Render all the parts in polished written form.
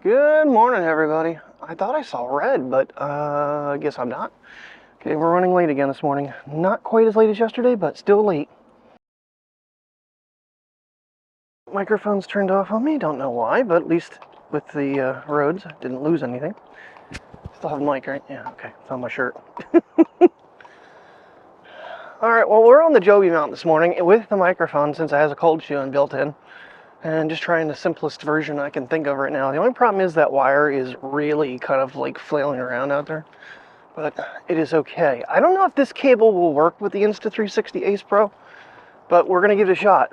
Good morning, everybody. I thought I saw red, but I guess I'm not. Okay, we're running late again this morning. Not quite as late as yesterday, but still late. Microphone's turned off on me. Don't know why, but at least with the roads, I didn't lose anything. Still have a mic, right? Yeah, okay. It's on my shirt. Alright, well, we're on the Joby mount this morning with the microphone since it has a cold shoe built in. And just trying the simplest version I can think of right now. The only problem is that wire is really kind of like flailing around out there. But it is okay. I don't know if this cable will work with the Insta360 Ace Pro, but we're going to give it a shot.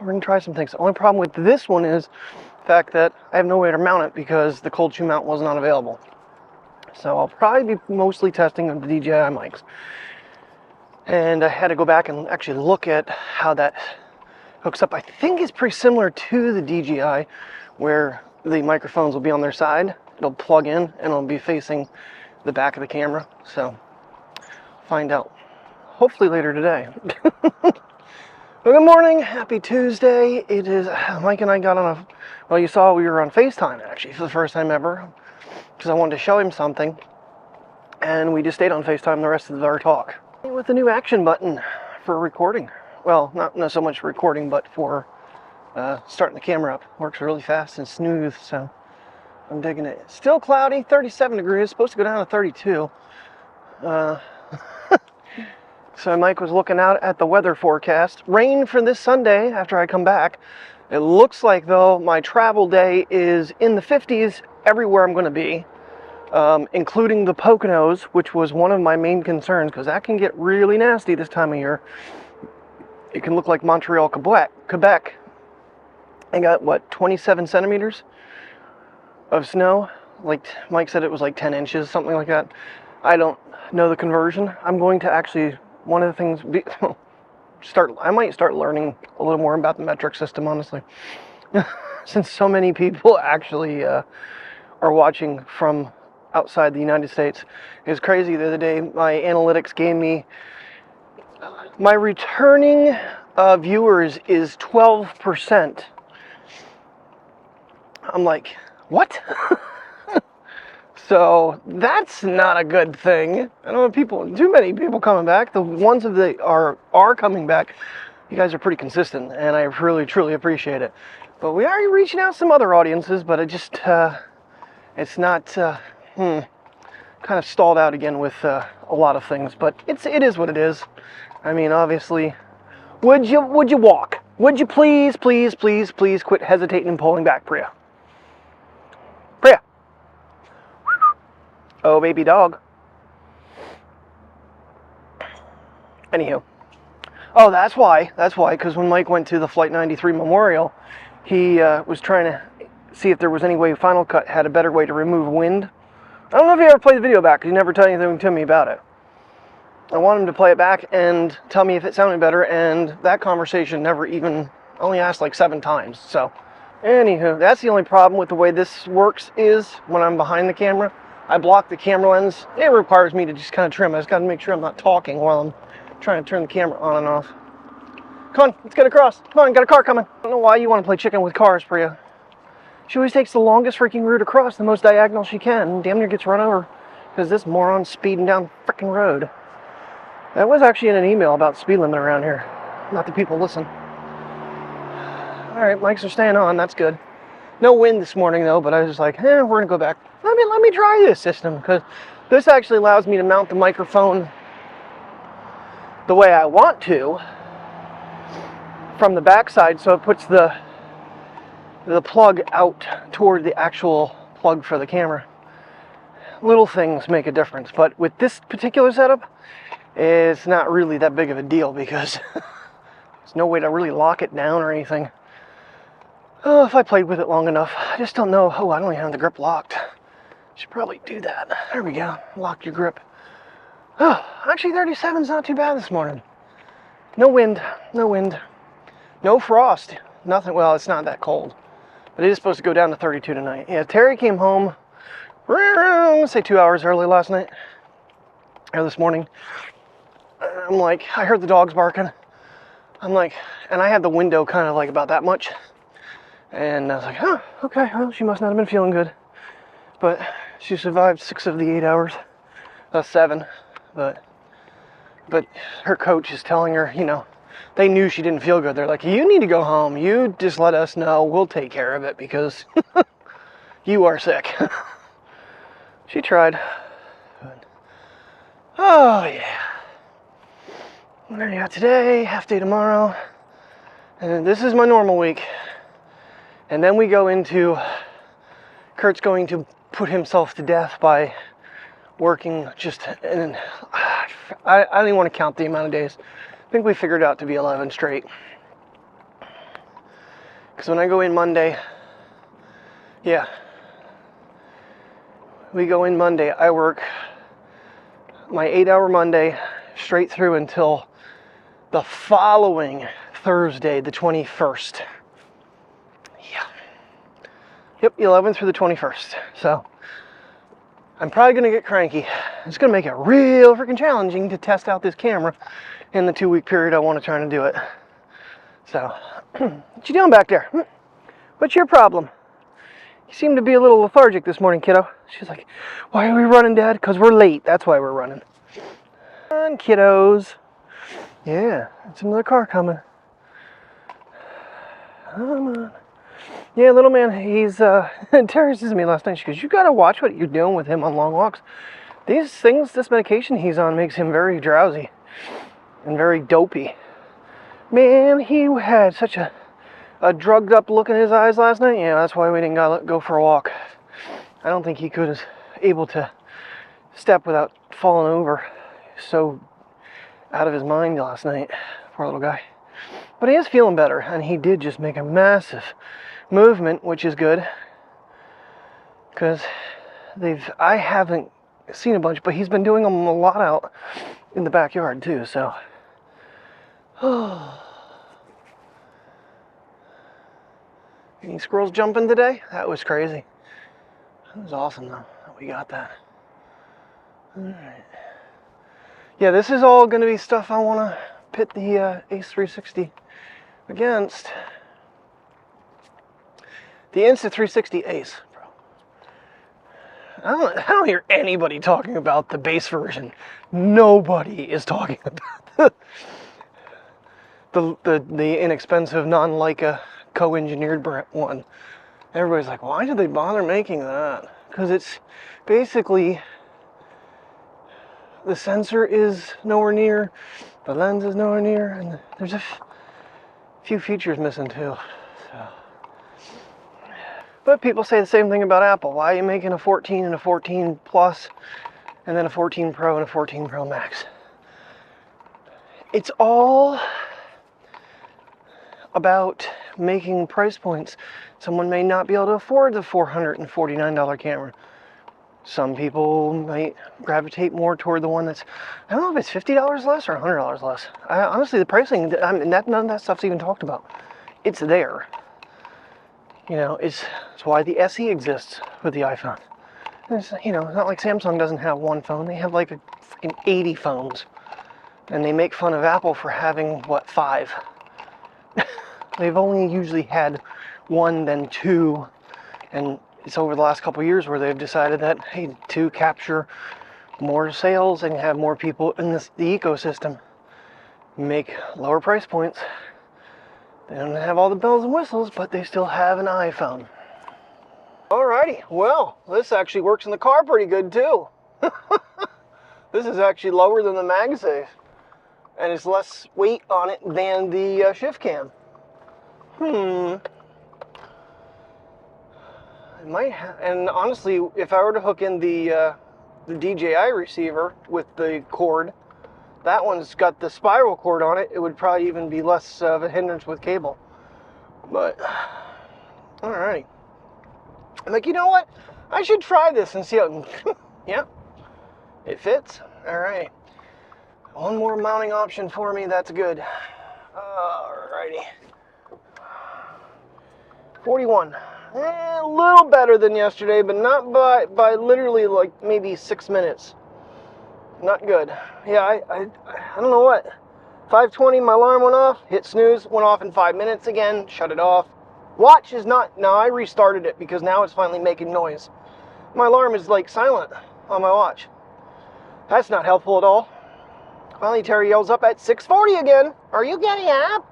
We're going to try some things. The only problem with this one is the fact that I have no way to mount it because the cold shoe mount was not available. So I'll probably be mostly testing on the DJI mics. And I had to go back and actually look at how that hooks up. I think it's pretty similar to the DJI, where the microphones will be on their side. It'll plug in and it'll be facing the back of the camera. So find out hopefully later today. Well, good morning, happy Tuesday. It is Mike and I got on a, well, you saw we were on FaceTime actually for the first time ever, because I wanted to show him something, and we just stayed on FaceTime the rest of our talk with the new action button for recording. Well, not so much recording, but for starting the camera up. Works really fast and smooth, so I'm digging it. Still cloudy, 37 degrees, supposed to go down to 32. So Mike was looking out at the weather forecast. Rain for this Sunday after I come back. It looks like, though, my travel day is in the 50s everywhere I'm going to be, including the Poconos, which was one of my main concerns, because that can get really nasty this time of year. It can look like Montreal, Quebec. I got, what, 27 centimeters of snow? Like Mike said, it was like 10 inches, something like that. I don't know the conversion. I'm going to actually, one of the things, I might start learning a little more about the metric system, honestly. Since so many people actually are watching from outside the United States. It was crazy the other day. My analytics gave me my returning viewers is 12%. I'm like, what? So that's not a good thing. I don't know too many people coming back. The ones that are coming back, you guys are pretty consistent, and I really truly appreciate it. But we are reaching out to some other audiences, but it just it's not kind of stalled out again with a lot of things. But it is what it is. I mean, obviously, would you walk? Would you please quit hesitating and pulling back, Priya? Priya. Oh, baby dog. Anywho. Oh, that's why, because when Mike went to the Flight 93 Memorial, he was trying to see if there was any way Final Cut had a better way to remove wind. I don't know if he ever played the video back, because he never told anything to me about it. I want him to play it back and tell me if it sounded better, and that conversation only asked like 7 times. So, anywho, that's the only problem with the way this works is when I'm behind the camera, I block the camera lens. It requires me to just kind of trim. I just got to make sure I'm not talking while I'm trying to turn the camera on and off. Come on, let's get across. Come on, got a car coming. I don't know why you want to play chicken with cars, Priya. She always takes the longest freaking route across, the most diagonal she can, and damn near gets run over because this moron's speeding down the freaking road. That was actually in an email about speed limit around here. Not that people listen. Alright, mics are staying on, that's good. No wind this morning though, but I was just like, we're gonna go back. Let me try this system, because this actually allows me to mount the microphone the way I want to from the backside, so it puts the plug out toward the actual plug for the camera. Little things make a difference, but with this particular setup, it's not really that big of a deal because there's no way to really lock it down or anything. Oh, if I played with it long enough. I just don't know. Oh, I don't even have the grip locked. Should probably do that. There we go. Lock your grip. Oh, actually 37's not too bad this morning. No wind. No frost. Nothing. Well, it's not that cold. But it is supposed to go down to 32 tonight. Yeah, Terry came home, let's say 2 hours early last night. Or this morning. I'm like, I heard the dogs barking. I'm like, and I had the window kind of like about that much. And I was like, oh, okay, well, she must not have been feeling good. But she survived 6 of the 8 hours. 7. But her coach is telling her, you know, they knew she didn't feel good. They're like, you need to go home. You just let us know. We'll take care of it because you are sick. She tried. But, oh, yeah. And then you got today, half day tomorrow. And this is my normal week. And then we go into, Kurt's going to put himself to death by working just, and I don't even want to count the amount of days. I think we figured out to be 11 straight. Because when I go in Monday, yeah, we go in Monday, I work my 8-hour Monday straight through until the following Thursday, the 21st. Yeah. Yep, 11th through the 21st. So I'm probably going to get cranky. It's going to make it real freaking challenging to test out this camera in the 2-week period I want to try to do it. So, what you doing back there? What's your problem? You seem to be a little lethargic this morning, kiddo. She's like, why are we running, Dad? Because we're late. That's why we're running. Come on, kiddos. Yeah, it's another car coming. Come on. Yeah, little man, he's, Terry says to me last night, she goes, you gotta watch what you're doing with him on long walks. These things, this medication he's on makes him very drowsy and very dopey. Man, he had such a drugged up look in his eyes last night. Yeah, that's why we didn't go for a walk. I don't think he could have able to step without falling over. So out of his mind last night, poor little guy. But he is feeling better, and he did just make a massive movement, which is good. Because I haven't seen a bunch, but he's been doing them a lot out in the backyard too, so. Any squirrels jumping today? That was crazy. That was awesome though, that we got that. Alright. Yeah, this is all going to be stuff I want to pit the Ace 360 against. The Insta360 Ace, bro. I don't hear anybody talking about the base version. Nobody is talking about the inexpensive non-Leica co-engineered one. Everybody's like, why did they bother making that? Because it's basically the sensor is nowhere near, the lens is nowhere near, and there's a few features missing too. So. But people say the same thing about Apple. Why are you making a 14 and a 14 Plus and then a 14 Pro and a 14 Pro Max? It's all about making price points. Someone may not be able to afford the $449 camera. Some people might gravitate more toward the one that's, I don't know if it's $50 less or $100 less. Honestly, the pricing, none of that stuff's even talked about. It's there. You know, it's why the SE exists with the iPhone. And it's, you know, it's not like Samsung doesn't have one phone. They have like a freaking 80 phones. And they make fun of Apple for having, what, 5? They've only usually had 1, then 2. And it's over the last couple of years where they've decided that, hey, to capture more sales and have more people in the ecosystem, make lower price points. They don't have all the bells and whistles, but they still have an iPhone. Alrighty, well, this actually works in the car pretty good too. This is actually lower than the MagSafe, and it's less weight on it than the ShiftCam. It might have, and honestly, if I were to hook in the DJI receiver with the cord, that one's got the spiral cord on it, it would probably even be less of a hindrance with cable. But, alright. I'm like, you know what? I should try this and see how, yeah, it fits. Alright. One more mounting option for me, that's good. Alrighty. 41. A little better than yesterday, but not by literally like maybe 6 minutes. Not good. Yeah, I don't know what. 5:20, my alarm went off, hit snooze, went off in 5 minutes again, shut it off. Watch is not, now I restarted it because now it's finally making noise. My alarm is like silent on my watch. That's not helpful at all. Finally, Terry yells up at 6:40 again. Are you getting up?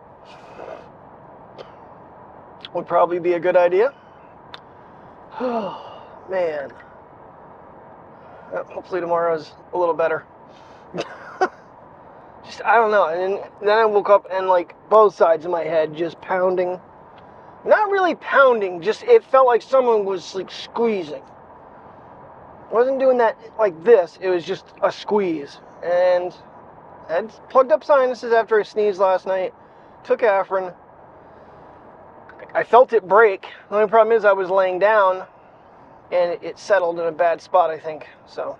Would probably be a good idea. Oh, man. Hopefully tomorrow's a little better. Just, I don't know. And then I woke up and like both sides of my head just pounding. Not really pounding, just it felt like someone was like squeezing. I wasn't doing that like this, it was just a squeeze. And I had plugged up sinuses after I sneezed last night. Took Afrin. I felt it break. The only problem is I was laying down and it settled in a bad spot, I think. So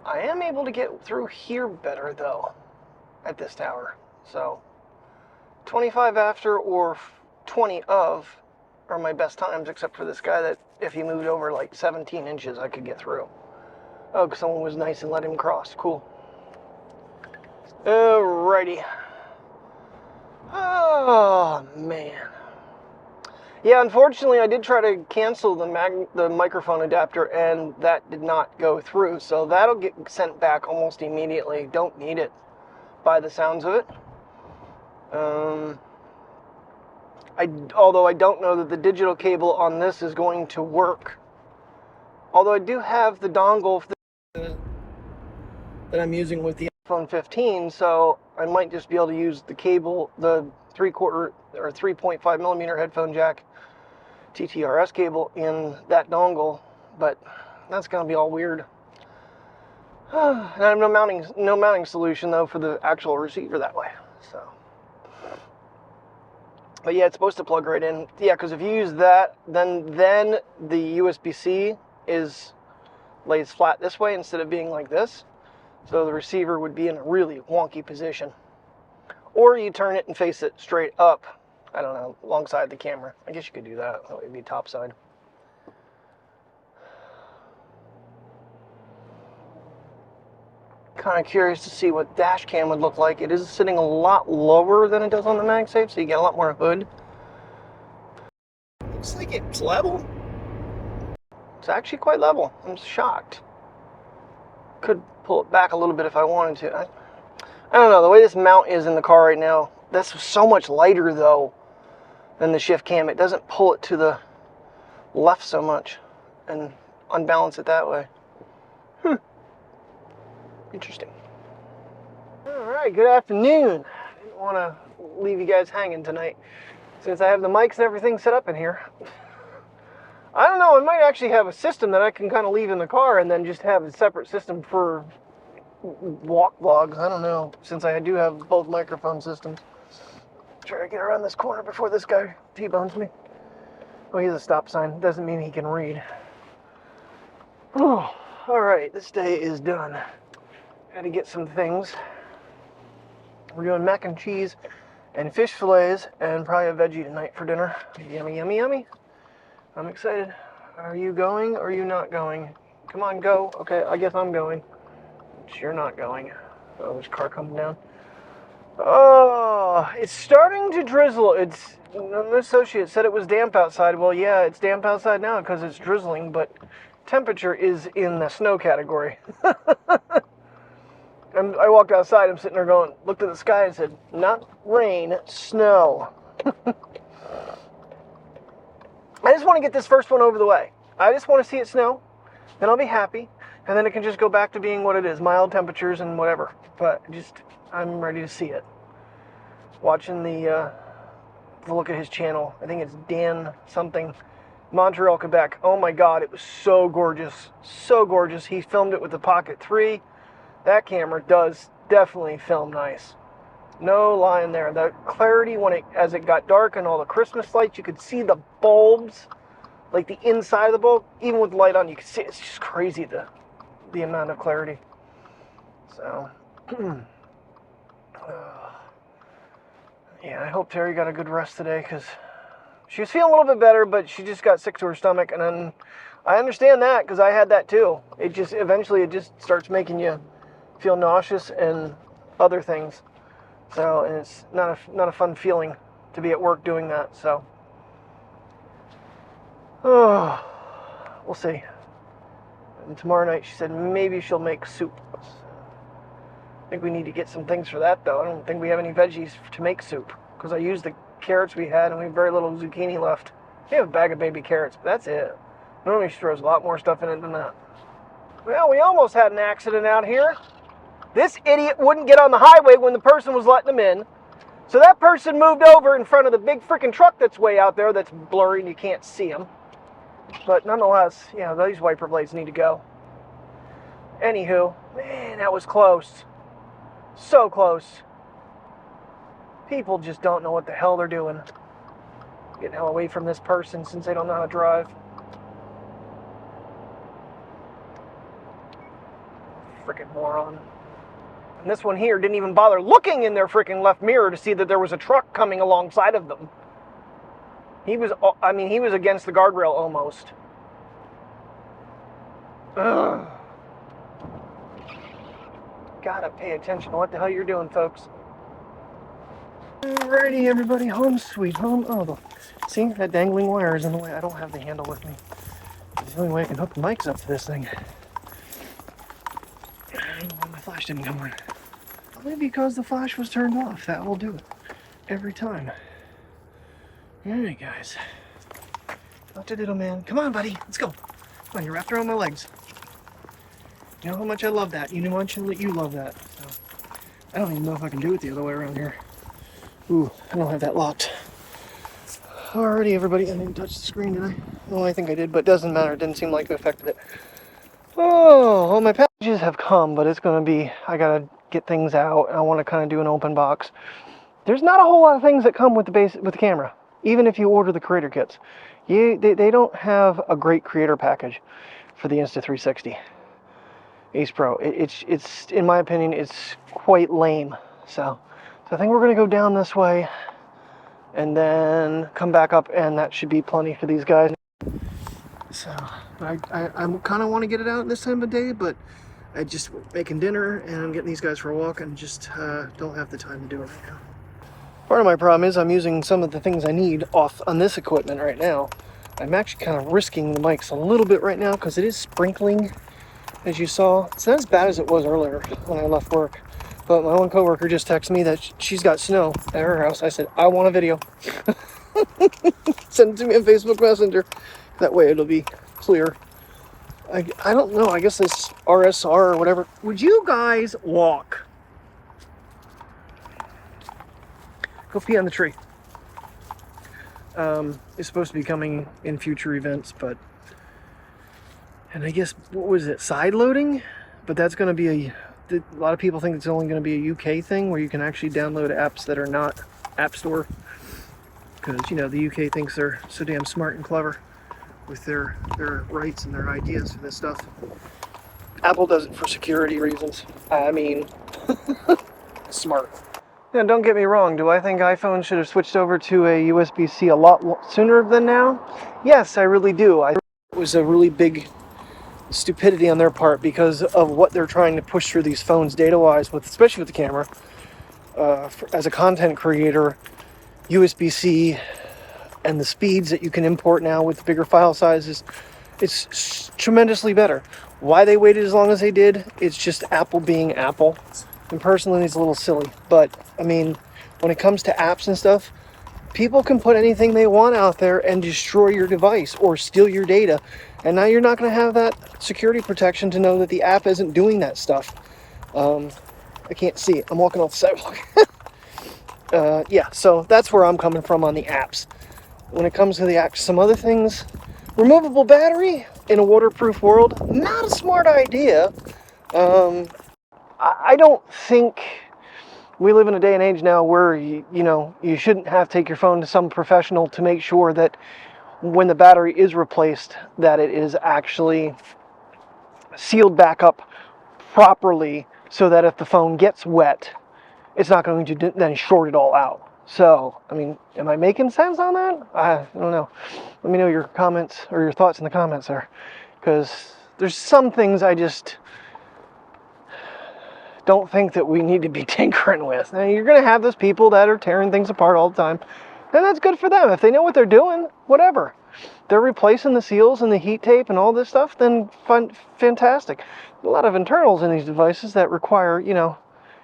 I am able to get through here better though at this tower. So 25 after or 20 of are my best times, except for this guy that if he moved over like 17 inches I could get through. Oh, because someone was nice and let him cross. Cool. Alrighty. Oh, man. Yeah, unfortunately, I did try to cancel the microphone adapter, and that did not go through. So that'll get sent back almost immediately. Don't need it, by the sounds of it. Although I don't know that the digital cable on this is going to work. Although I do have the dongle that I'm using with the iPhone 15, so I might just be able to use the cable, the 3/4 or 3.5 millimeter headphone jack TTRS cable in that dongle, but that's going to be all weird. And I have no mounting solution though for the actual receiver that way. So, but yeah, it's supposed to plug right in. Yeah, because if you use that, then the USB-C lays flat this way instead of being like this. So the receiver would be in a really wonky position. Or you turn it and face it straight up, I don't know, alongside the camera. I guess you could do that. That would be top side. Kind of curious to see what dash cam would look like. It is sitting a lot lower than it does on the MagSafe, so you get a lot more hood. Looks like it's level. It's actually quite level. I'm shocked. Could pull it back a little bit if I wanted to. I don't know, the way this mount is in the car right now, that's so much lighter though than the ShiftCam. It doesn't pull it to the left so much and unbalance it that way. Interesting. Alright, good afternoon. I didn't want to leave you guys hanging tonight since I have the mics and everything set up in here. I don't know, I might actually have a system that I can kind of leave in the car and then just have a separate system for walk vlogs. I don't know, since I do have both microphone systems. Try to get around this corner before this guy T-bones me. Oh, he's a stop sign. Doesn't mean he can read. Oh, alright, this day is done. Had to get some things. We're doing mac and cheese and fish fillets and probably a veggie tonight for dinner. Yummy, yummy, yummy. I'm excited. Are you going or are you not going? Come on, go. Okay, I guess I'm going. You're not going. Oh, there's a car coming down. Oh, it's starting to drizzle. An associate said it was damp outside. Well, yeah, it's damp outside now because it's drizzling, but temperature is in the snow category. And I walked outside, I'm sitting there going, looked at the sky and said, not rain, snow. I just want to get this first one over the way. I just want to see it snow, then I'll be happy, and then it can just go back to being what it is, mild temperatures and whatever. But I'm ready to see it. Watching the look at his channel. I think it's Dan something, Montreal, Quebec. Oh my God, it was so gorgeous, so gorgeous. He filmed it with the Pocket 3. That camera does definitely film nice. No lying there. The clarity as it got dark and all the Christmas lights, you could see the bulbs, like the inside of the bulb. Even with the light on, you could see it's just crazy the amount of clarity. So, yeah, I hope Terry got a good rest today because she was feeling a little bit better, but she just got sick to her stomach, and then I understand that because I had that too. Eventually it just starts making you feel nauseous and other things. So, and it's not a fun feeling to be at work doing that. So, oh, we'll see. And tomorrow night she said maybe she'll make soup. I think we need to get some things for that, though. I don't think we have any veggies to make soup, because I used the carrots we had, and we have very little zucchini left. We have a bag of baby carrots, but that's it. Normally she throws a lot more stuff in it than that. Well, we almost had an accident out here. This idiot wouldn't get on the highway when the person was letting him in. So that person moved over in front of the big freaking truck that's way out there that's blurry and you can't see him. But nonetheless, yeah, these wiper blades need to go. Anywho, man, that was close. So close. People just don't know what the hell they're doing. Getting hell away from this person since they don't know how to drive. Freaking moron. And this one here didn't even bother looking in their freaking left mirror to see that there was a truck coming alongside of them. He was against the guardrail almost. Ugh. Gotta pay attention to what the hell you're doing, folks. Alrighty, everybody, home sweet home. Oh, see, that dangling wire is in the way. I don't have the handle with me. It's the only way I can hook the mics up to this thing. I don't know why my flash didn't come on. Probably because the flash was turned off. That will do it. Every time. Alright, guys. Dr. Diddle Man. Come on, buddy. Let's go. Come on, you're wrapped around my legs. You know how much I love that. You know how much you love that. So, I don't even know if I can do it the other way around here. Ooh, I don't have that locked. Alrighty, everybody. I didn't touch the screen, did I? Oh, I think I did, but it doesn't matter. It didn't seem like it affected it. Oh, well, my packages have come, but it's going to be, I got to get things out. I want to kind of do an open box. There's not a whole lot of things that come with the camera, even if you order the creator kits. They don't have a great creator package for the Insta360 Ace Pro. It's in my opinion, it's quite lame. So I think we're going to go down this way and then come back up, and that should be plenty for these guys. So, but I kind of want to get it out this time of day, but I just making dinner and I'm getting these guys for a walk and just don't have the time to do it right now. Part of my problem is I'm using some of the things I need off on this equipment right now. I'm actually kind of risking the mics a little bit right now because it is sprinkling, as you saw. It's not as bad as it was earlier when I left work. But my one coworker just texted me that she's got snow at her house. I said, I want a video. Send it to me on Facebook Messenger. That way it'll be clear. I don't know. I guess this RSR or whatever. Would you guys walk? Go pee on the tree. It's supposed to be coming in future events, but... And I guess, what was it? Side loading? But that's going to be a lot of people think it's only going to be a UK thing where you can actually download apps that are not App Store. Because, you know, the UK thinks they're so damn smart and clever with their rights and their ideas for this stuff. Apple does it for security reasons. I mean, smart. Now, don't get me wrong. Do I think iPhone should have switched over to a USB-C a lot sooner than now? Yes, I really do. I think it was a really big stupidity on their part because of what they're trying to push through these phones data-wise, especially with the camera. As a content creator, USB-C and the speeds that you can import now with bigger file sizes, it's tremendously better. Why they waited as long as they did, it's just Apple being Apple. And personally, it's a little silly. But, I mean, when it comes to apps and stuff, people can put anything they want out there and destroy your device or steal your data. And now you're not going to have that security protection to know that the app isn't doing that stuff. I can't see it. I'm walking off the sidewalk. Yeah, so that's where I'm coming from on the apps. When it comes to the apps, some other things, removable battery in a waterproof world, not a smart idea. I don't think we live in a day and age now where, you know, you shouldn't have to take your phone to some professional to make sure that when the battery is replaced, that it is actually sealed back up properly so that if the phone gets wet, it's not going to then short it all out. So, I mean, am I making sense on that? I don't know. Let me know your comments or your thoughts in the comments there. Because there's some things I just don't think that we need to be tinkering with. I mean, you're going to have those people that are tearing things apart all the time. And that's good for them. If they know what they're doing, whatever. they're replacing the seals and the heat tape and all this stuff, then fantastic. A lot of internals in these devices that require, you know,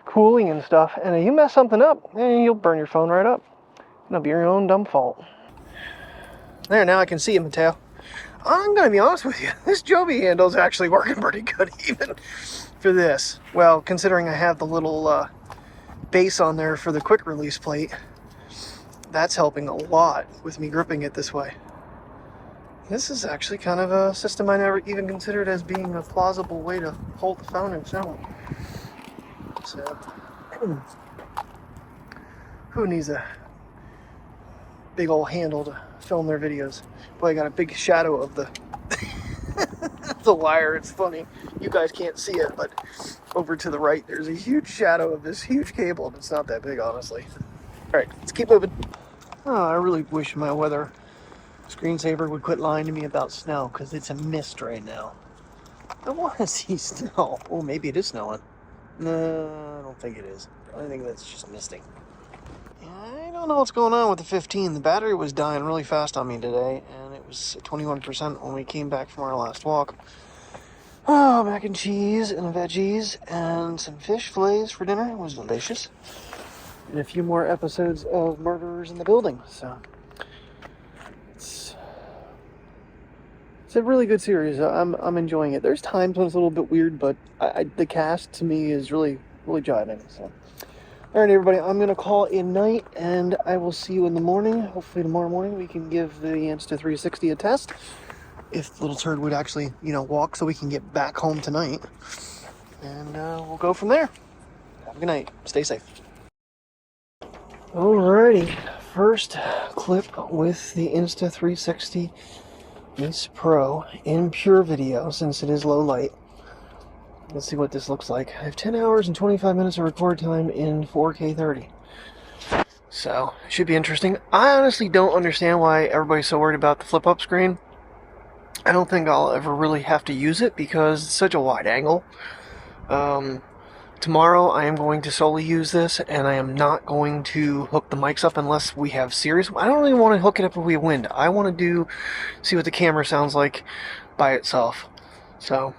cooling and stuff, and if you mess something up, you'll burn your phone right up. It'll be your own dumb fault. There, now I can see it, Mateo. I'm gonna be honest with you, this Joby handle is actually working pretty good even for this. Well, considering I have the little base on there for the quick release plate, that's helping a lot with me gripping it this way. This is actually kind of a system I never even considered as being a plausible way to hold the phone and film. So, who needs a big old handle to film their videos? Boy, I got a big shadow of the the wire. It's funny, you guys can't see it, but over to the right there's a huge shadow of this huge cable, and it's not that big, honestly. Alright, let's keep moving. Oh, I really wish my weather screensaver would quit lying to me about snow, because it's a mist right now. I want to see snow. Oh, maybe it is snowing. No, I don't think it is. I think that's just misting. I don't know what's going on with the 15. The battery was dying really fast on me today, and it was at 21% when we came back from our last walk. Oh, mac and cheese and veggies and some fish fillets for dinner. It was delicious. And a few more episodes of Murderers in the Building. So it's a really good series. I'm enjoying it. There's times when it's a little bit weird, but the cast to me is really jiving. So, all right, everybody, I'm gonna call it night, and I will see you in the morning. Hopefully tomorrow morning we can give the Insta360 a test. If little turd would actually, you know, walk, so we can get back home tonight, and we'll go from there. Have a good night. Stay safe. Alrighty, first clip with the Insta360 Pro in pure video, since it is low light. Let's see what this looks like. I have 10 hours and 25 minutes of record time in 4K 30. So, should be interesting. I honestly don't understand why everybody's so worried about the flip-up screen. I don't think I'll ever really have to use it because it's such a wide angle. Tomorrow I am going to solely use this, and I am not going to hook the mics up unless we have serious. I don't really want to hook it up if we have wind. I want to see what the camera sounds like by itself. So,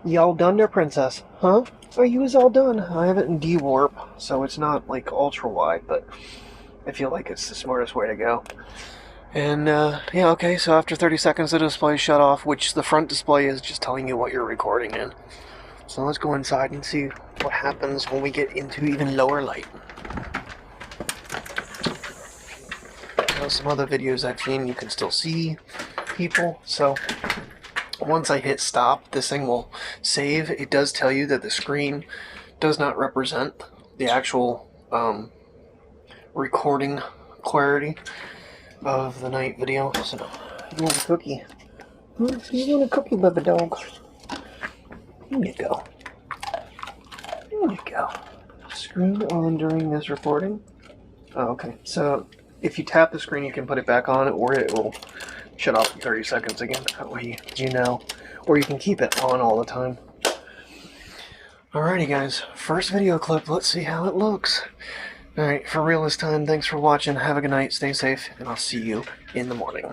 y'all done there, princess? Huh? Are you all done? I have it in D-warp, so it's not like ultra wide, but I feel like it's the smartest way to go. And yeah, okay, so after 30 seconds the display shut off, which the front display is just telling you what you're recording in. So let's go inside and see what happens when we get into even lower light. Now, some other videos I've seen, you can still see people, so once I hit stop, this thing will save. It does tell you that the screen does not represent the actual recording clarity of the night video. So, you want a cookie? You want a cookie, baby dog? Here you go. Here you go. Screen on during this recording. Oh, okay. So, if you tap the screen, you can put it back on, or it will shut off in 30 seconds again. That way you know. Or you can keep it on all the time. Alrighty, guys. First video clip. Let's see how it looks. Alright, for real this time, thanks for watching. Have a good night, stay safe, and I'll see you in the morning.